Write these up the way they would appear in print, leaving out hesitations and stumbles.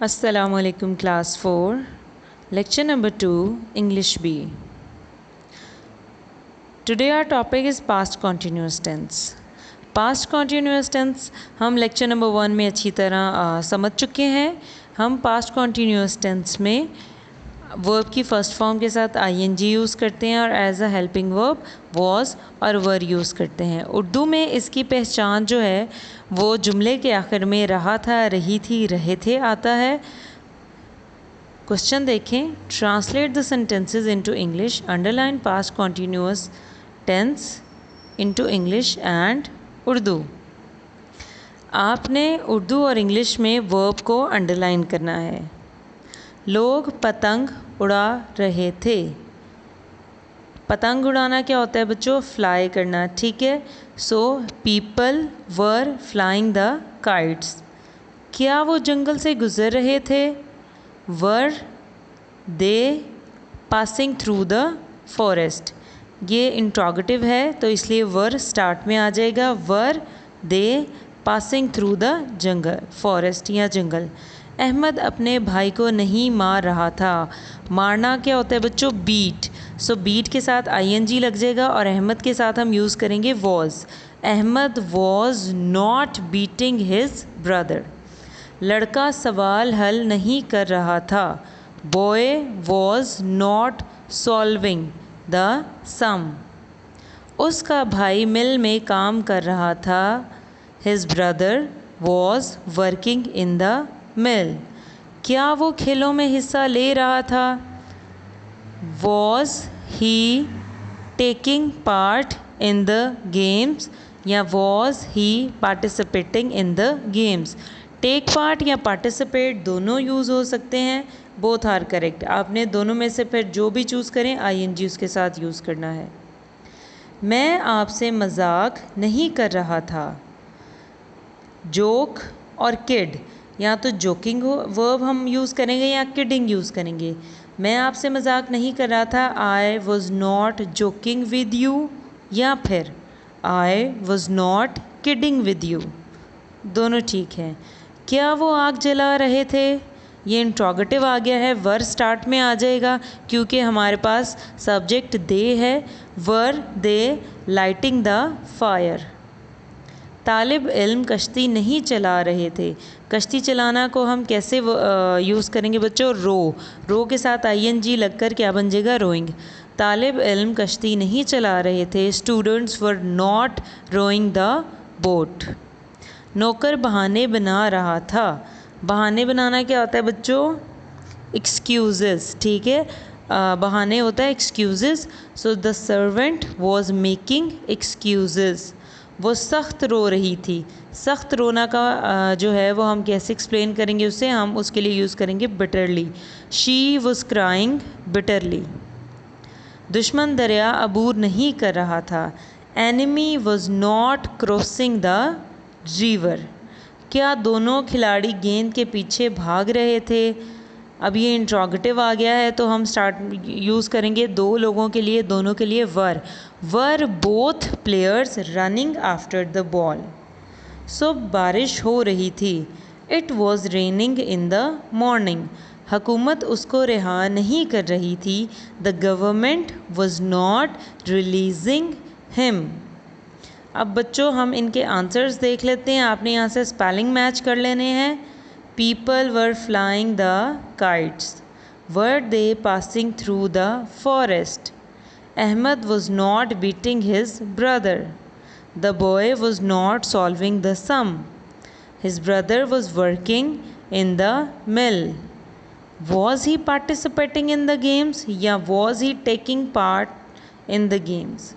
Assalamualaikum class 4 lecture number 2 English B. Today our topic is past continuous tense. Past continuous tense हम lecture number 1 में अच्छी तरह समझ चुके हैं. हम past continuous tense में वर्ब की फर्स्ट फॉर्म के साथ ing यूज़ करते हैं और as a helping verb was और were यूज़ करते हैं. उर्दू में इसकी पहचान जो है वो जुमले के आखिर में रहा था, रही थी, रहे थे आता है. क्वेश्चन देखें. Translate the sentences into English. Underline past continuous tense into English and Urdu. आपने उर्दू और इंग्लिश में वर्ब को अंडरलाइन करना है. लोग पतंग उड़ा रहे थे. पतंग उड़ाना क्या होता है बच्चों? फ्लाई करना. ठीक है. So people were flying the kites. क्या वो जंगल से गुजर रहे थे? Were they passing through the forest. ये इंट्रोगेटिव है तो इसलिए वर स्टार्ट में आ जाएगा. Were they passing through the jungle, forest या जंगल. अहमद अपने भाई को नहीं मार रहा था. मारना क्या होता है बच्चों? बीट. सो बीट के साथ ing लग जाएगा और अहमद के साथ हम यूज़ करेंगे was. Ahmad was not beating his brother. लड़का सवाल हल नहीं कर रहा था. Boy was not solving the sum. उसका भाई मिल में काम कर रहा था. His brother was working in the mill. क्या वो खेलों में हिस्सा ले रहा था? Was he taking part in the games या was he participating in the games. Take part या पार्टिसिपेट दोनों यूज़ हो सकते हैं. Both are correct. आपने दोनों में से फिर जो भी चूज़ करें ing उसके साथ यूज़ करना है. मैं आपसे मजाक नहीं कर रहा था. जोक और किड, या तो जोकिंग वर्ब हम यूज़ करेंगे या किडिंग यूज़ करेंगे. मैं आपसे मजाक नहीं कर रहा था. I was not joking with you या फिर I was not kidding with you. दोनों ठीक हैं. क्या वो आग जला रहे थे? ये इंट्रोगेटिव आ गया है. वर स्टार्ट में आ जाएगा क्योंकि हमारे पास सब्जेक्ट दे है. वर दे लाइटिंग द फायर. तालिब इल्म कश्ती नहीं चला रहे थे. कश्ती चलाना को हम कैसे यूज़ करेंगे बच्चों? रो. रो के साथ ing लगकर क्या बन जाएगा? रोइंग. तालिब इल्म कश्ती नहीं चला रहे थे. Students were not rowing the boat. नौकर बहाने बना रहा था. बहाने बनाना क्या होता है बच्चों? एक्सक्यूज़ेस. ठीक है. बहाने होता है excuses. So the servant was making excuses. वो सख्त रो रही थी. सख्त रोना का जो है वो हम कैसे एक्सप्लेन करेंगे उसे? हम उसके लिए यूज़ करेंगे bitterly. She was crying bitterly. दुश्मन दरिया अबूर नहीं कर रहा था. Enemy was not crossing the river. क्या दोनों खिलाड़ी गेंद के पीछे भाग रहे थे? अब ये इंट्रोगेटिव आ गया है तो हम स्टार्ट यूज़ करेंगे दो लोगों के लिए, दोनों के लिए were both players running after the ball. So बारिश हो रही थी. It was raining in the morning. हुकूमत उसको रिहा नहीं कर रही थी. The government was not releasing him. अब बच्चों हम इनके आंसर्स देख लेते हैं. आपने यहाँ से स्पेलिंग मैच कर लेने हैं. People were flying the kites. Were they passing through the forest? Ahmed was not beating his brother. The boy was not solving the sum. His brother was working in the mill. Was he participating in the games? या was he taking part in the games?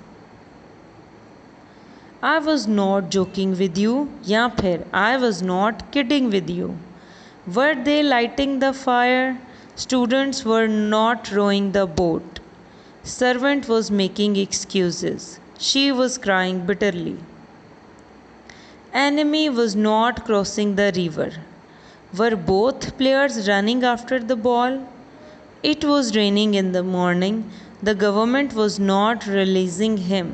I was not joking with you या फिर I was not kidding with you. Were they lighting the fire? Students were not rowing the boat. Servant was making excuses. She was crying bitterly. Enemy was not crossing the river. Were both players running after the ball? It was raining in the morning. The government was not releasing him.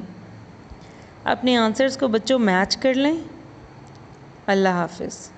अपने answers को बच्चों match कर लें. अल्लाह हाफिज़.